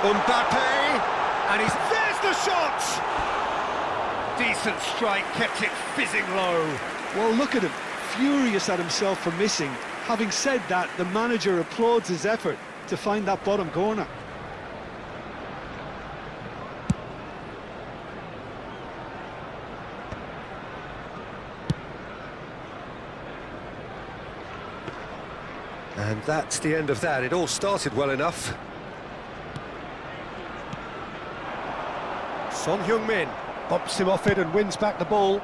Mbappe! And there's the shot! Decent strike, kept it fizzing low. Well, look at him, furious at himself for missing. Having said that, the manager applauds his effort to find that bottom corner. And that's the end of that. It all started well enough. Son Heung-min bumps him off it and wins back the ball.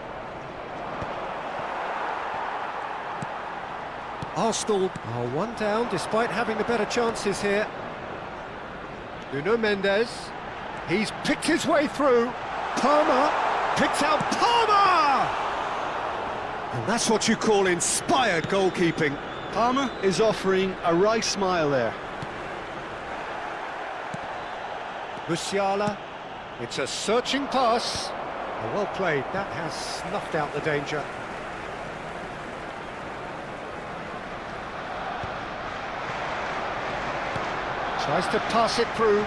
Arsenal are one down despite having the better chances here. Nuno Mendes. He's picked his way through. Palmer picks out Palmer! And that's what you call inspired goalkeeping. Palmer is offering a wry smile there. Musiala, it's a searching pass. Oh, well played, that has snuffed out the danger. Tries to pass it through,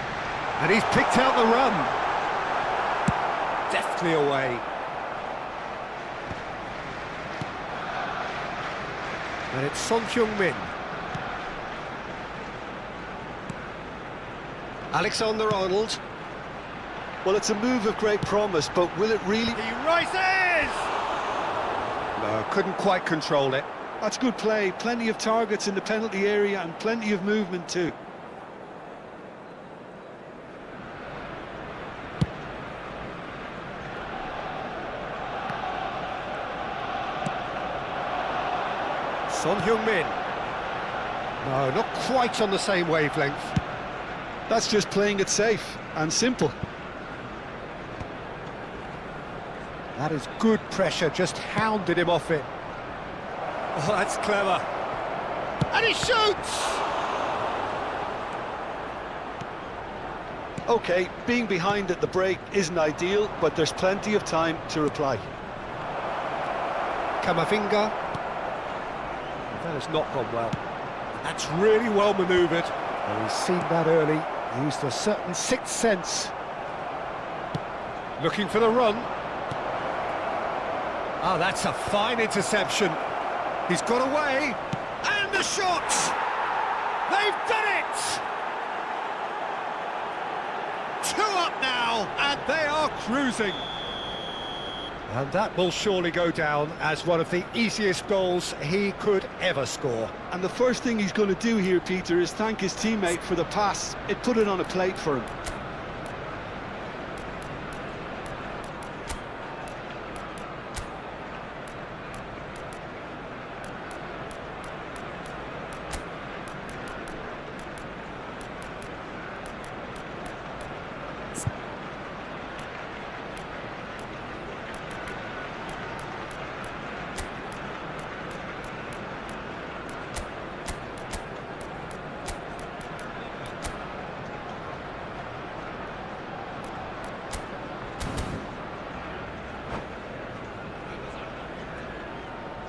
and he's picked out the run. Deftly away. And it's Son Heung-min. Alexander-Arnold. Well, it's a move of great promise, but will it really... He rises! No, couldn't quite control it. That's good play, plenty of targets in the penalty area and plenty of movement too. Son Heung-min. No, not quite on the same wavelength. That's just playing it safe and simple. That is good pressure, just hounded him off it. Oh, that's clever. And he shoots! OK, being behind at the break isn't ideal, but there's plenty of time to reply. Camavinga. That has not gone well. That's really well manoeuvred. Oh, he's seen that early. Used a certain sixth sense. Looking for the run. Oh, that's a fine interception. He's got away. And the shot! They've done it! 2 up now, and they are cruising. And that will surely go down as one of the easiest goals he could ever score. And the first thing he's going to do here, Peter, is thank his teammate for the pass. It put it on a plate for him.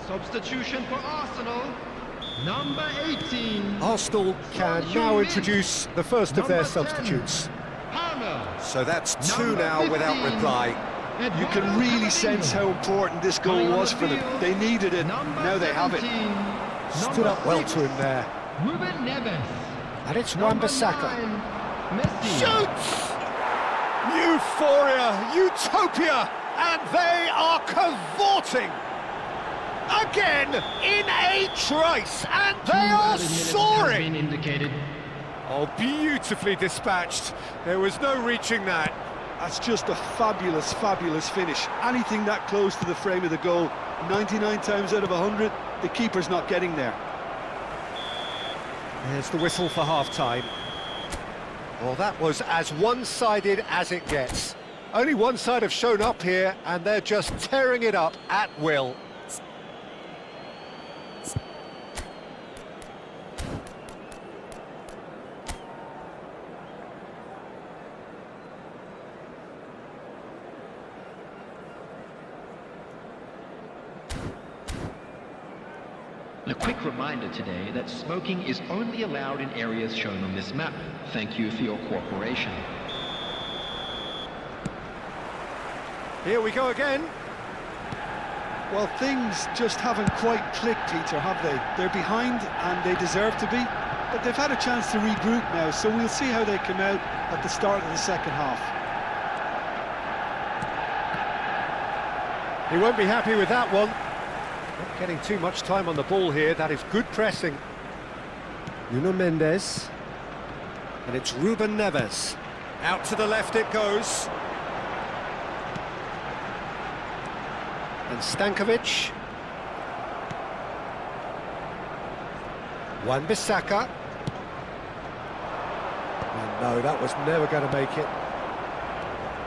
Substitution for Arsenal. Number 18. Arsenal can now introduce the first of their Number 10. substitutes. Palmer. So that's two Number now without 15. reply. You can really sense how important this goal was for them. They needed it, now they have it. Stood up well to him there. Ruben Neves. And it's Number Wan-Bissaka. 9, Messi. Shoots! Euphoria, utopia, and they are cavorting again in a trice, and they are Added minutes has soaring. been indicated. Oh, beautifully dispatched. There was no reaching that. That's just a fabulous, fabulous finish. Anything that close to the frame of the goal, 99 times out of 100, the keeper's not getting there. There's the whistle for half-time. Well, that was as one-sided as it gets. Only one side have shown up here, and they're just tearing it up at will. A quick reminder today that smoking is only allowed in areas shown on this map. Thank you for your cooperation. Here we go again. Well, things just haven't quite clicked, Peter, have they? They're behind, and they deserve to be, but they've had a chance to regroup now, so we'll see how they come out at the start of the second half. He won't be happy with that one. Not getting too much time on the ball here. That is good pressing. Nuno Mendes. And it's Ruben Neves. Out to the left it goes. And Stankovic. Wan-Bissaka. Oh, no, that was never going to make it.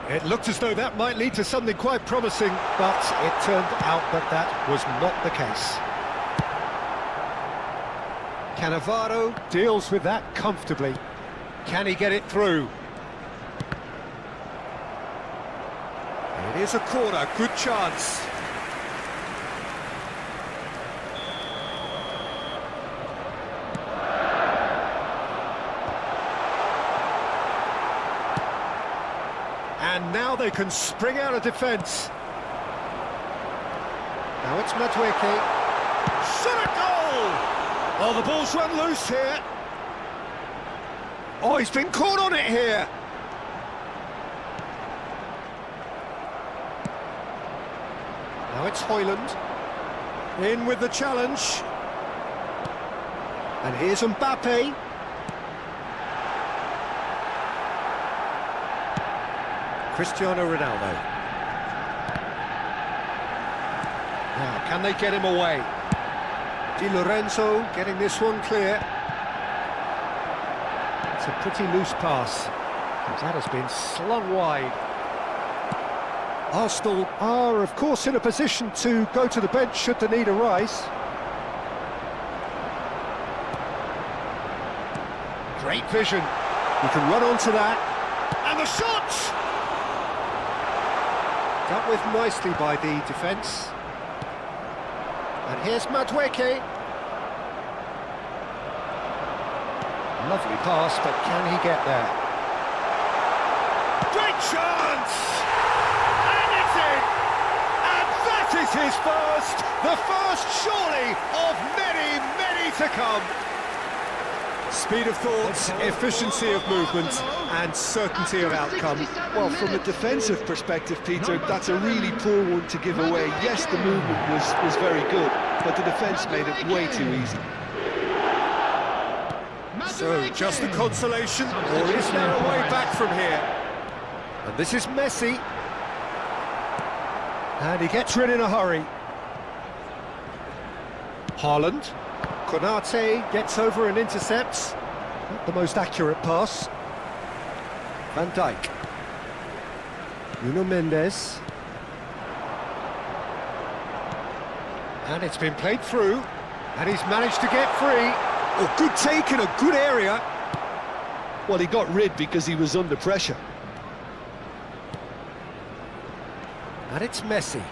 It looked as though that might lead to something quite promising, but it turned out that that was not the case. Cannavaro deals with that comfortably. Can he get it through? It is a corner, good chance. And now they can spring out of defence. Now it's Madueke. Shot a goal! Oh, the ball's run loose here. Oh, he's been caught on it here. Now it's Højlund. In with the challenge. And here's Mbappe. Cristiano Ronaldo. Now, can they get him away? Di Lorenzo getting this one clear. It's a pretty loose pass. That has been slung wide. Arsenal are, of course, in a position to go to the bench should the need arise. Great vision. You can run onto that. And the shot! Dealt with nicely by the defence. And here's Madueke. Lovely pass, but can he get there? Great chance! And it's in! And that is his first! The first, surely, of many, many to come. Speed of thoughts, efficiency of movement, and certainty of outcome. Well, from a defensive perspective, Peter, that's a really poor one to give away. Yes, the movement was very good, but the defence made it way too easy. So, just a consolation, or is there a way back from here? And this is Messi. And he gets rid in a hurry. Haaland. Konate gets over and intercepts. Not the most accurate pass. Van Dijk. Nuno Mendes. And it's been played through. And he's managed to get free. Oh, good take in a good area. Well, he got rid because he was under pressure. And it's Messi.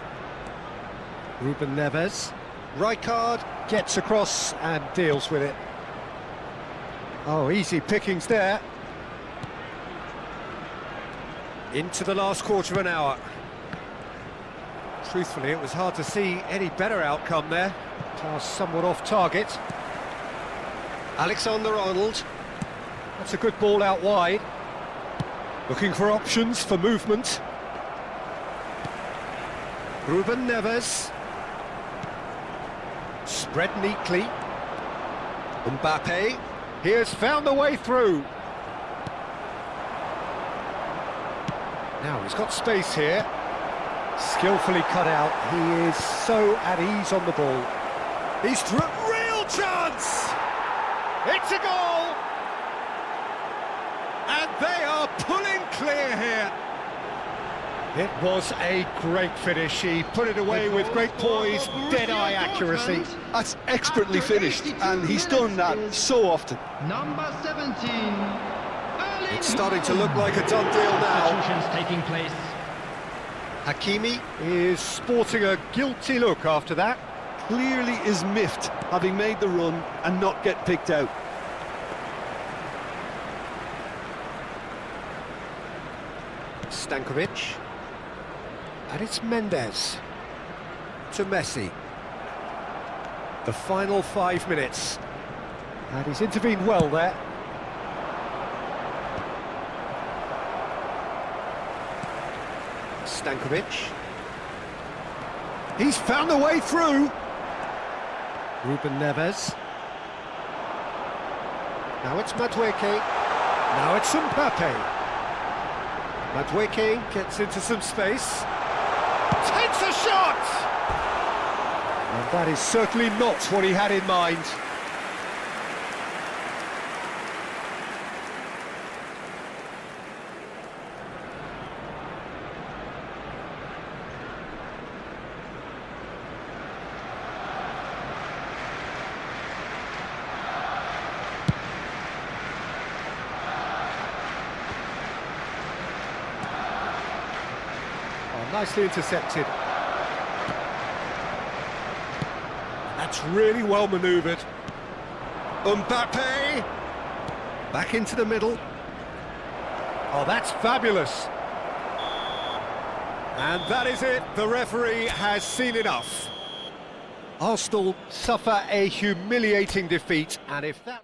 Ruben Neves. Rijkaard gets across and deals with it. Oh, easy pickings there. Into the last quarter of an hour. Truthfully, it was hard to see any better outcome there. Pass somewhat off target. Alexander-Arnold. That's a good ball out wide. Looking for options for movement. Ruben Neves. Spread neatly. Mbappe. He has found the way through. Now he's got space here. Skillfully cut out. He is so at ease on the ball. He's real chance! It's a goal! And they are pulling clear here. It was a great finish. He put it away with great poise, dead-eye accuracy. That's expertly finished, and he's done that so often. Number 17. It's starting to look like a done deal now. Substitutions taking place. Hakimi is sporting a guilty look after that. Clearly is miffed, having made the run and not get picked out. Stankovic. And it's Mendes. To Messi. The final 5 minutes. And he's intervened well there. Stankovic. He's found a way through. Ruben Neves. Now it's Madueke. Now it's Mbappe. Madueke gets into some space. Takes a shot! And that is certainly not what he had in mind. Nicely intercepted. That's really well manoeuvred. Mbappe! Back into the middle. Oh, that's fabulous. And that is it. The referee has seen enough. Arsenal suffer a humiliating defeat, and if that...